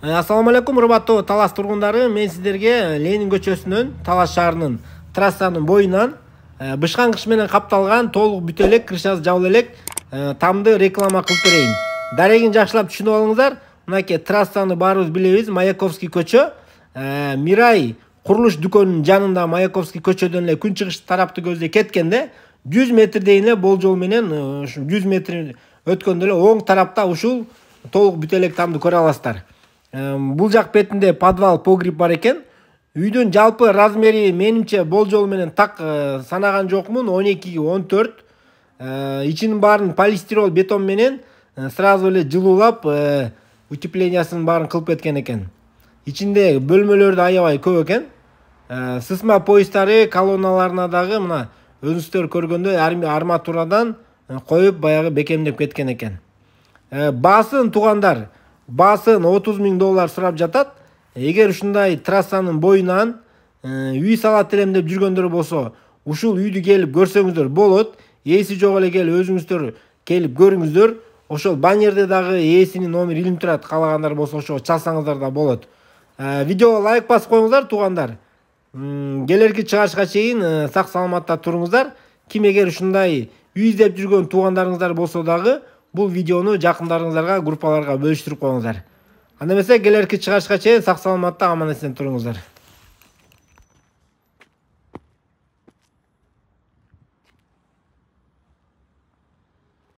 Ассаламу алейкум, урматтуу Талас тургундары. Мен сиздерге Ленин көчөсүнөн, Талас шаарынын трассанын боюнан бышкан кыш менен капталган толук бүтө элек, крышасы жабыла элек тамды реклама кылып берейин. Дарегин жакшылап түшүнүп алыңыздар. Мынакей трассаны баарыбыз билебиз, Маяковский көчө. Мирай курулуш дүкөнүнүн жанында Маяковский көчөдөн эле күн чыгыш тарапты көздөй кеткенде 100 метрдей эле болжол менен 100 метр өткөндө эле оң тарапта ушул толук бүтө элек тамды көрө аласыздар. Бул жак бетинде подвал, погреб бар экен. Үйдүн жалпы размери менимче болжол менен так санаган жокмун, 12 14. Ичинин баарын полистирол бетон менен сразу эле жылуулап, утеплениясын баарын кылып кеткен экен. Ичинде бөлмөлөрдү аябай көп экен. Сысма поезддары колонналарына дагы мына өзүңүздөр көргөндөй арматурадан коюп баягы бекемдеп кеткен экен. Баасын туугандар, баасын $30,000 сурап жатат. Эгер ушундай трассанын боюнан үй салат элем деп жүргөндөр болсо, ушул үйдү келип көрсөңүздөр болот. Ээси жок эле келип өзүңүздөр келип көрүңүздөр. Ошол баннерде дагы ээсинин номери илинип турат. Каалагандар болсо ошо чалсаңыздар да болот. Видеого лайк басып коюңуздар туугандар. Келерки чыгышка чейин сак саламатта туруңуздар. Ким эгер ушундай үй издеп жүргөн туугандарыңыздар болсо дагы бул видеону жакындарыңыздарга, группаларга бөлүштүрүп коюңуздар. Анда эмесе келерки чыгышка чейин сак саламатта аман эсен туруңуздар.